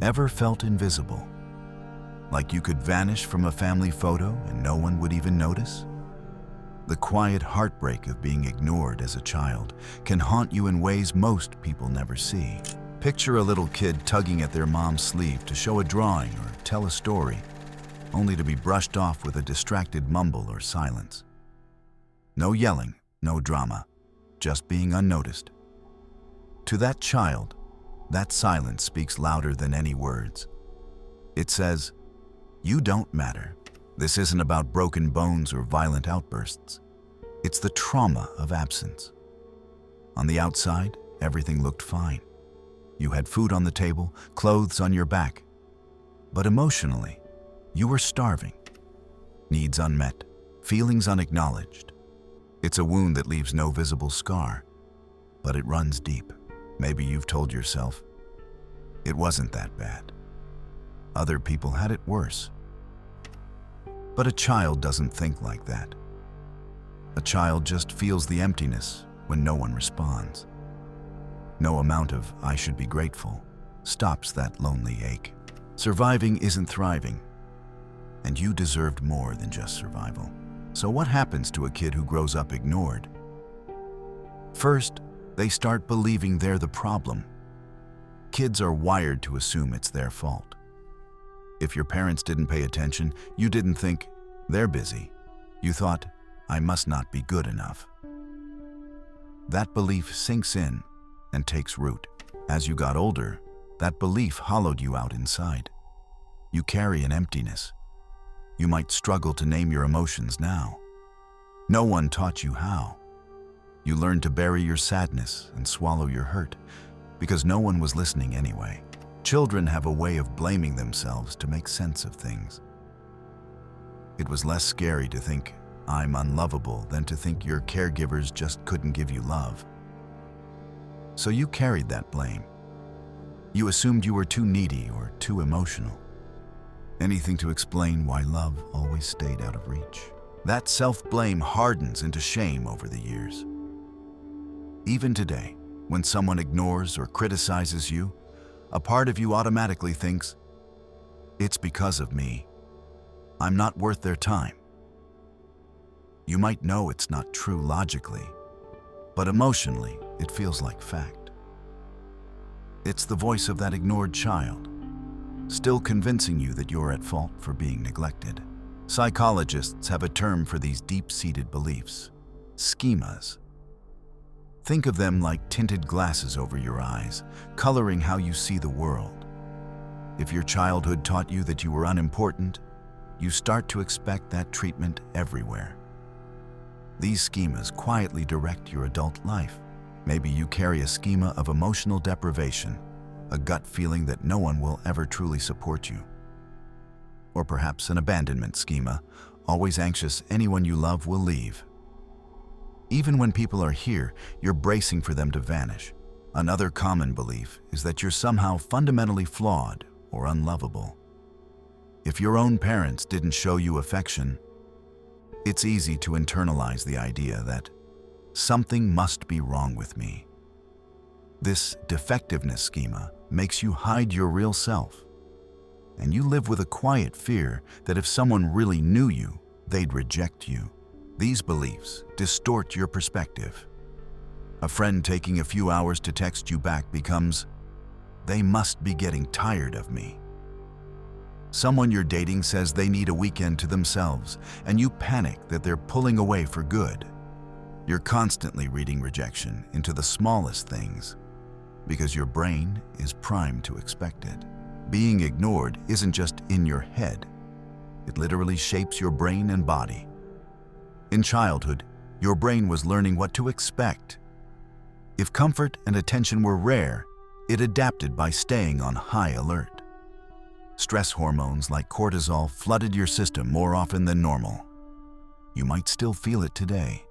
Ever felt invisible? Like you could vanish from a family photo and no one would even notice? The quiet heartbreak of being ignored as a child can haunt you in ways most people never see. Picture a little kid tugging at their mom's sleeve to show a drawing or tell a story, only to be brushed off with a distracted mumble or silence. No yelling, no drama, just being unnoticed. To that child, that silence speaks louder than any words. It says, "You don't matter." This isn't about broken bones or violent outbursts. It's the trauma of absence. On the outside, everything looked fine. You had food on the table, clothes on your back. But emotionally, you were starving. Needs unmet, feelings unacknowledged. It's a wound that leaves no visible scar, but it runs deep. Maybe you've told yourself, it wasn't that bad. Other people had it worse. But a child doesn't think like that. A child just feels the emptiness when no one responds. No amount of "I should be grateful" stops that lonely ache. Surviving isn't thriving, and you deserved more than just survival. So what happens to a kid who grows up ignored? First, they start believing they're the problem. Kids are wired to assume it's their fault. If your parents didn't pay attention, you didn't think, "They're busy." You thought, "I must not be good enough." That belief sinks in and takes root. As you got older, that belief hollowed you out inside. You carry an emptiness. You might struggle to name your emotions now. No one taught you how. You learned to bury your sadness and swallow your hurt because no one was listening anyway. Children have a way of blaming themselves to make sense of things. It was less scary to think, "I'm unlovable," than to think your caregivers just couldn't give you love. So you carried that blame. You assumed you were too needy or too emotional. Anything to explain why love always stayed out of reach. That self-blame hardens into shame over the years. Even today, when someone ignores or criticizes you, a part of you automatically thinks, "It's because of me. I'm not worth their time." You might know it's not true logically, but emotionally, it feels like fact. It's the voice of that ignored child, still convincing you that you're at fault for being neglected. Psychologists have a term for these deep-seated beliefs: schemas. Think of them like tinted glasses over your eyes, coloring how you see the world. If your childhood taught you that you were unimportant, you start to expect that treatment everywhere. These schemas quietly direct your adult life. Maybe you carry a schema of emotional deprivation, a gut feeling that no one will ever truly support you. Or perhaps an abandonment schema, always anxious anyone you love will leave. Even when people are here, you're bracing for them to vanish. Another common belief is that you're somehow fundamentally flawed or unlovable. If your own parents didn't show you affection, it's easy to internalize the idea that something must be wrong with me. This defectiveness schema makes you hide your real self, and you live with a quiet fear that if someone really knew you, they'd reject you. These beliefs distort your perspective. A friend taking a few hours to text you back becomes, "They must be getting tired of me." Someone you're dating says they need a weekend to themselves, and you panic that they're pulling away for good. You're constantly reading rejection into the smallest things because your brain is primed to expect it. Being ignored isn't just in your head. It literally shapes your brain and body. In childhood, your brain was learning what to expect. If comfort and attention were rare, it adapted by staying on high alert. Stress hormones like cortisol flooded your system more often than normal. You might still feel it today.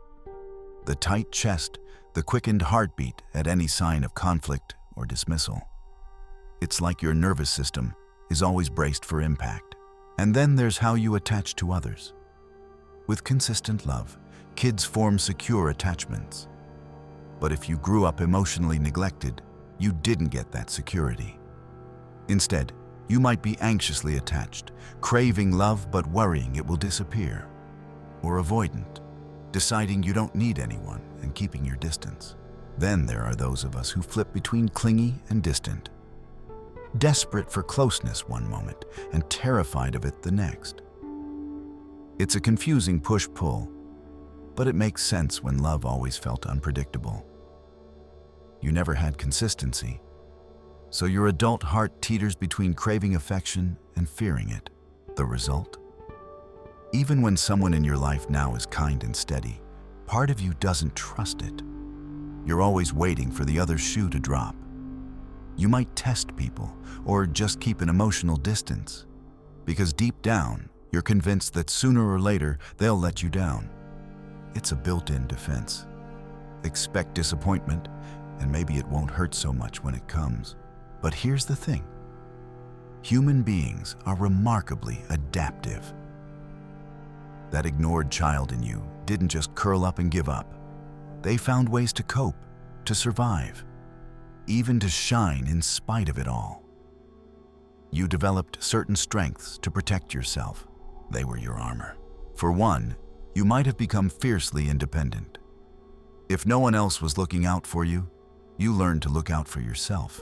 The tight chest, the quickened heartbeat at any sign of conflict or dismissal. It's like your nervous system is always braced for impact. And then there's how you attach to others. With consistent love, kids form secure attachments. But if you grew up emotionally neglected, you didn't get that security. Instead, You might be anxiously attached, craving love but worrying it will disappear. Or avoidant, deciding you don't need anyone and keeping your distance. Then there are those of us who flip between clingy and distant, desperate for closeness one moment and terrified of it the next. It's a confusing push-pull, but it makes sense when love always felt unpredictable. You never had consistency, so your adult heart teeters between craving affection and fearing it. The result? Even when someone in your life now is kind and steady, part of you doesn't trust it. You're always waiting for the other shoe to drop. You might test people or just keep an emotional distance, because deep down, you're convinced that sooner or later they'll let you down. It's a built-in defense. Expect disappointment, and maybe it won't hurt so much when it comes. But here's the thing. Human beings are remarkably adaptive. That ignored child in you didn't just curl up and give up. They found ways to cope, to survive, even to shine in spite of it all. You developed certain strengths to protect yourself. They were your armor. For one, you might have become fiercely independent. If no one else was looking out for you, you learned to look out for yourself.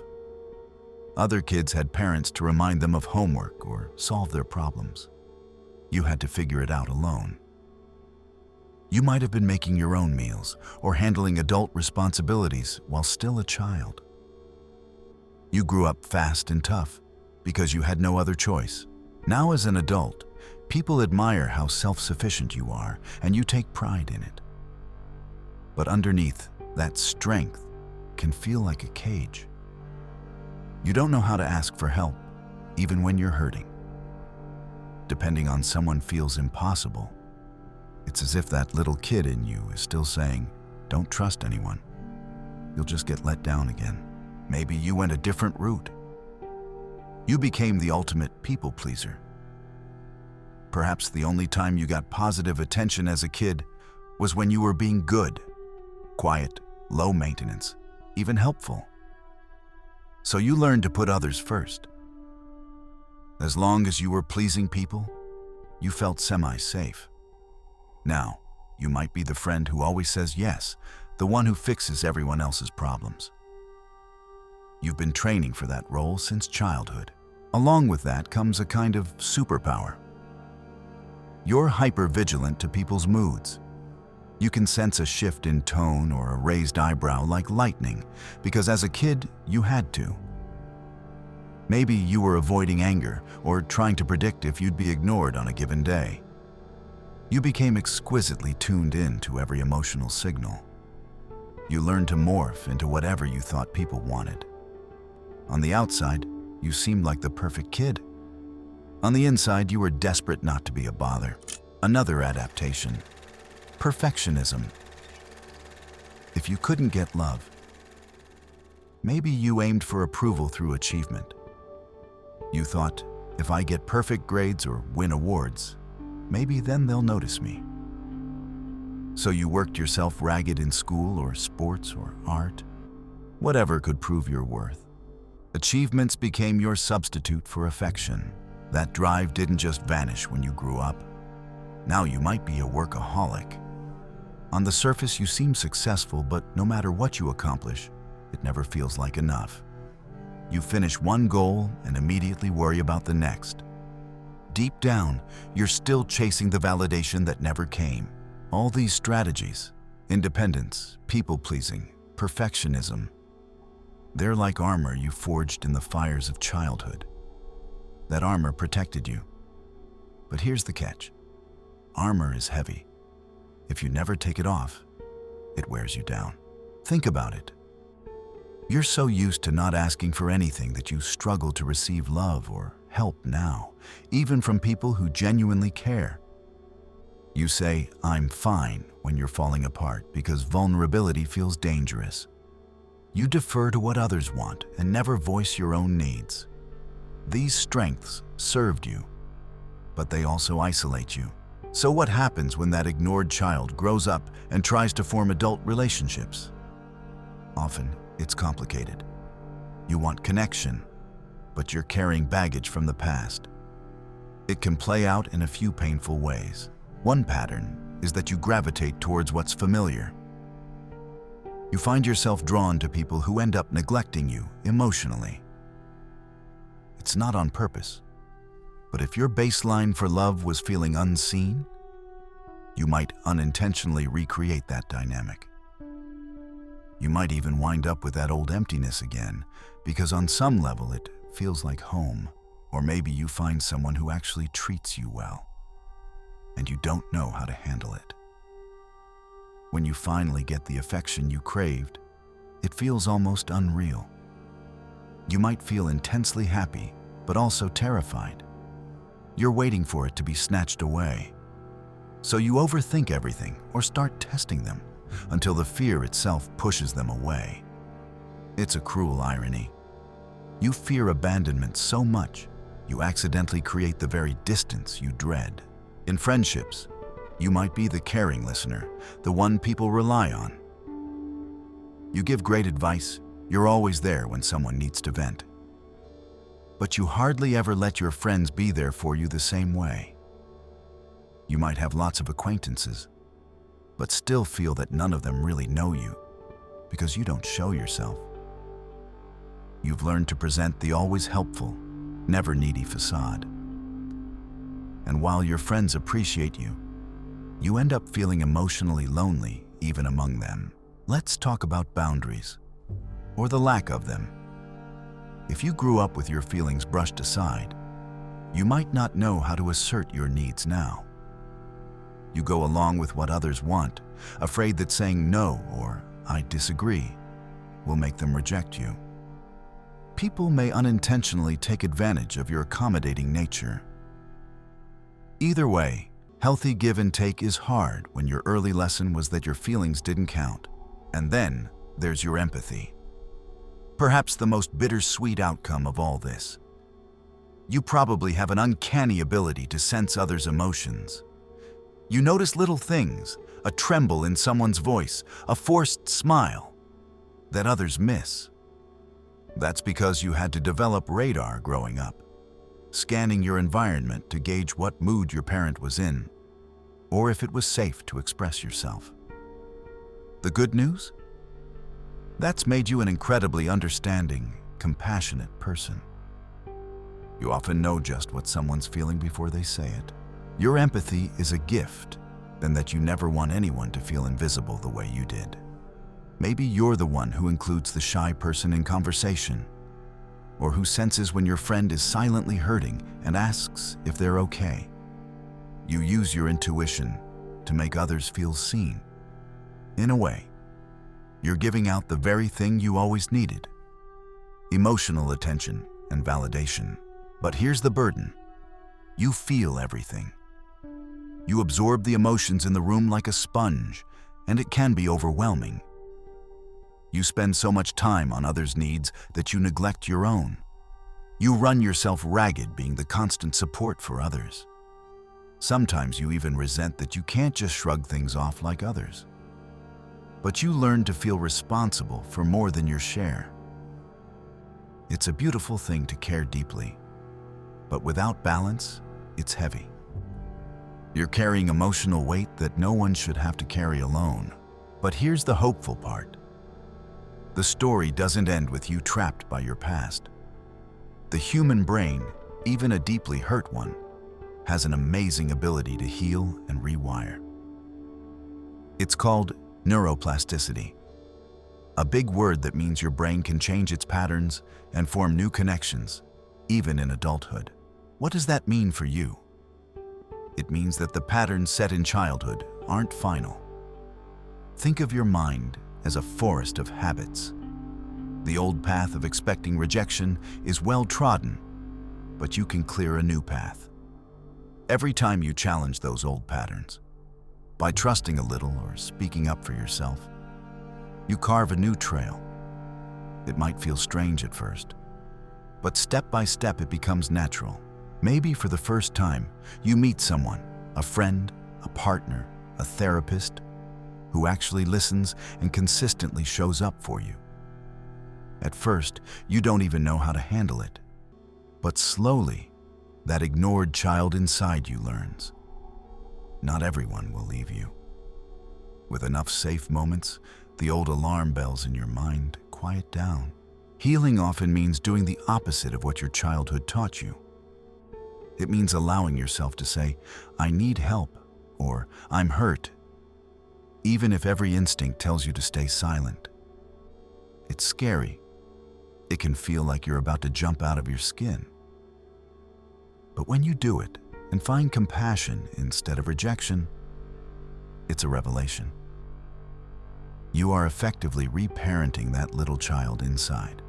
Other kids had parents to remind them of homework or solve their problems. You had to figure it out alone. You might have been making your own meals or handling adult responsibilities while still a child. You grew up fast and tough because you had no other choice. Now as an adult, people admire how self-sufficient you are and you take pride in it. But underneath, that strength can feel like a cage. You don't know how to ask for help, even when you're hurting. Depending on someone feels impossible. It's as if that little kid in you is still saying, "Don't trust anyone. You'll just get let down again." Maybe you went a different route. You became the ultimate people pleaser. Perhaps the only time you got positive attention as a kid was when you were being good, quiet, low maintenance, even helpful. So you learned to put others first. As long as you were pleasing people, you felt semi-safe. Now, you might be the friend who always says yes, the one who fixes everyone else's problems. You've been training for that role since childhood. Along with that comes a kind of superpower. You're hyper-vigilant to people's moods. You can sense a shift in tone or a raised eyebrow like lightning, because as a kid, you had to. Maybe you were avoiding anger or trying to predict if you'd be ignored on a given day. You became exquisitely tuned in to every emotional signal. You learned to morph into whatever you thought people wanted. On the outside, you seemed like the perfect kid. On the inside, you were desperate not to be a bother. Another adaptation. Perfectionism. If you couldn't get love, maybe you aimed for approval through achievement. You thought, if I get perfect grades or win awards, maybe then they'll notice me. So you worked yourself ragged in school or sports or art, whatever could prove your worth. Achievements became your substitute for affection. That drive didn't just vanish when you grew up. Now you might be a workaholic. On the surface, you seem successful, but no matter what you accomplish, it never feels like enough. You finish one goal and immediately worry about the next. Deep down, you're still chasing the validation that never came. All these strategies, independence, people-pleasing, perfectionism, they're like armor you forged in the fires of childhood. That armor protected you. But here's the catch. Armor is heavy. If you never take it off, it wears you down. Think about it. You're so used to not asking for anything that you struggle to receive love or help now, even from people who genuinely care. You say, "I'm fine," when you're falling apart because vulnerability feels dangerous. You defer to what others want and never voice your own needs. These strengths served you, but they also isolate you. So what happens when that ignored child grows up and tries to form adult relationships? Often, it's complicated. You want connection, but you're carrying baggage from the past. It can play out in a few painful ways. One pattern is that you gravitate towards what's familiar. You find yourself drawn to people who end up neglecting you emotionally. It's not on purpose, but if your baseline for love was feeling unseen, you might unintentionally recreate that dynamic. You might even wind up with that old emptiness again, because on some level it feels like home. Or maybe you find someone who actually treats you well, and you don't know how to handle it. When you finally get the affection you craved, it feels almost unreal. You might feel intensely happy, but also terrified. You're waiting for it to be snatched away. So you overthink everything or start testing them until the fear itself pushes them away. It's a cruel irony. You fear abandonment so much, you accidentally create the very distance you dread. In friendships, you might be the caring listener, the one people rely on. You give great advice, you're always there when someone needs to vent. But you hardly ever let your friends be there for you the same way. You might have lots of acquaintances, but still feel that none of them really know you because you don't show yourself. You've learned to present the always helpful, never needy facade. And while your friends appreciate you, you end up feeling emotionally lonely even among them. Let's talk about boundaries, or the lack of them. If you grew up with your feelings brushed aside, you might not know how to assert your needs now. You go along with what others want, afraid that saying no or I disagree will make them reject you. People may unintentionally take advantage of your accommodating nature. Either way, healthy give and take is hard when your early lesson was that your feelings didn't count. And then there's your empathy. Perhaps the most bittersweet outcome of all this. You probably have an uncanny ability to sense others' emotions. You notice little things, a tremble in someone's voice, a forced smile, that others miss. That's because you had to develop radar growing up, scanning your environment to gauge what mood your parent was in, or if it was safe to express yourself. The good news? That's made you an incredibly understanding, compassionate person. You often know just what someone's feeling before they say it. Your empathy is a gift, and that you never want anyone to feel invisible the way you did. Maybe you're the one who includes the shy person in conversation, or who senses when your friend is silently hurting and asks if they're okay. You use your intuition to make others feel seen. In a way, you're giving out the very thing you always needed: emotional attention and validation. But here's the burden. You feel everything. You absorb the emotions in the room like a sponge, and it can be overwhelming. You spend so much time on others' needs that you neglect your own. You run yourself ragged being the constant support for others. Sometimes you even resent that you can't just shrug things off like others. But you learn to feel responsible for more than your share. It's a beautiful thing to care deeply, but without balance, it's heavy. You're carrying emotional weight that no one should have to carry alone. But here's the hopeful part. The story doesn't end with you trapped by your past. The human brain, even a deeply hurt one, has an amazing ability to heal and rewire. It's called neuroplasticity, a big word that means your brain can change its patterns and form new connections, even in adulthood. What does that mean for you? It means that the patterns set in childhood aren't final. Think of your mind as a forest of habits. The old path of expecting rejection is well trodden, but you can clear a new path. Every time you challenge those old patterns, by trusting a little or speaking up for yourself, you carve a new trail. It might feel strange at first, but step by step it becomes natural. Maybe for the first time, you meet someone, a friend, a partner, a therapist, who actually listens and consistently shows up for you. At first, you don't even know how to handle it. But slowly, that ignored child inside you learns. Not everyone will leave you. With enough safe moments, the old alarm bells in your mind quiet down. Healing often means doing the opposite of what your childhood taught you. It means allowing yourself to say, "I need help," or "I'm hurt," even if every instinct tells you to stay silent. It's scary. It can feel like you're about to jump out of your skin. But when you do it and find compassion instead of rejection, it's a revelation. You are effectively reparenting that little child inside,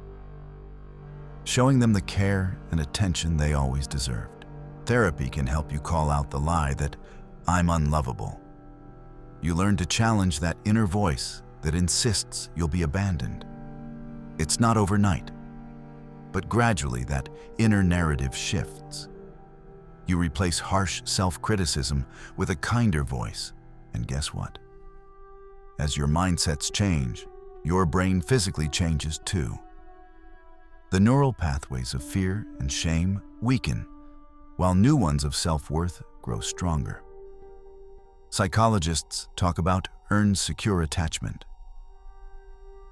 showing them the care and attention they always deserved. Therapy can help you call out the lie that "I'm unlovable." You learn to challenge that inner voice that insists you'll be abandoned. It's not overnight, but gradually that inner narrative shifts. You replace harsh self-criticism with a kinder voice, and guess what? As your mindsets change, your brain physically changes too. The neural pathways of fear and shame weaken, while new ones of self-worth grow stronger. Psychologists talk about earned secure attachment.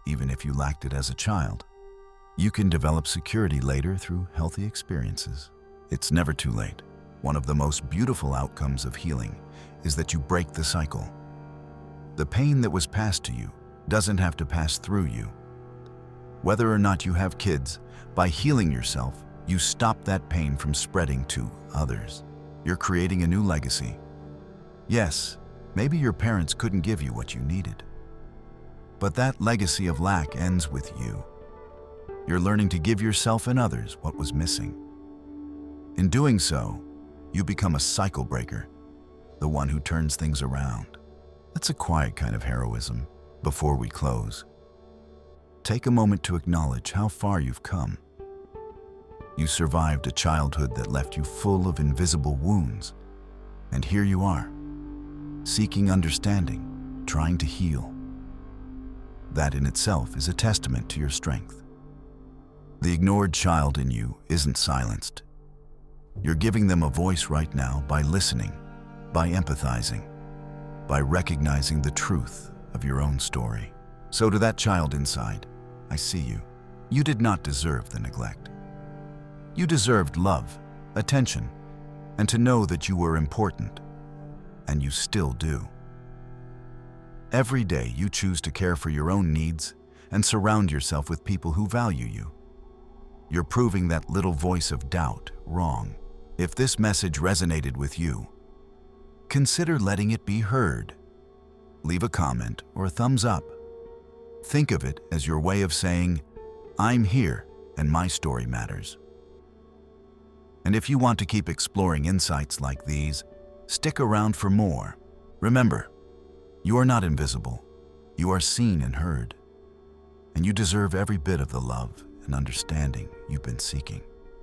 Even if you lacked it as a child, you can develop security later through healthy experiences. It's never too late. One of the most beautiful outcomes of healing is that you break the cycle. The pain that was passed to you doesn't have to pass through you. Whether or not you have kids, by healing yourself, you stop that pain from spreading to others. You're creating a new legacy. Yes, maybe your parents couldn't give you what you needed. But that legacy of lack ends with you. You're learning to give yourself and others what was missing. In doing so, you become a cycle breaker, the one who turns things around. That's a quiet kind of heroism. Before we close, take a moment to acknowledge how far you've come. You survived a childhood that left you full of invisible wounds, and here you are, seeking understanding, trying to heal. That in itself is a testament to your strength. The ignored child in you isn't silenced. You're giving them a voice right now by listening, by empathizing, by recognizing the truth of your own story. So to that child inside, I see you. You did not deserve the neglect. You deserved love, attention, and to know that you were important, and you still do. Every day you choose to care for your own needs and surround yourself with people who value you. You're proving that little voice of doubt wrong. If this message resonated with you, consider letting it be heard. Leave a comment or a thumbs up. Think of it as your way of saying, "I'm here and my story matters." And if you want to keep exploring insights like these, stick around for more. Remember, you are not invisible. You are seen and heard. And you deserve every bit of the love and understanding you've been seeking.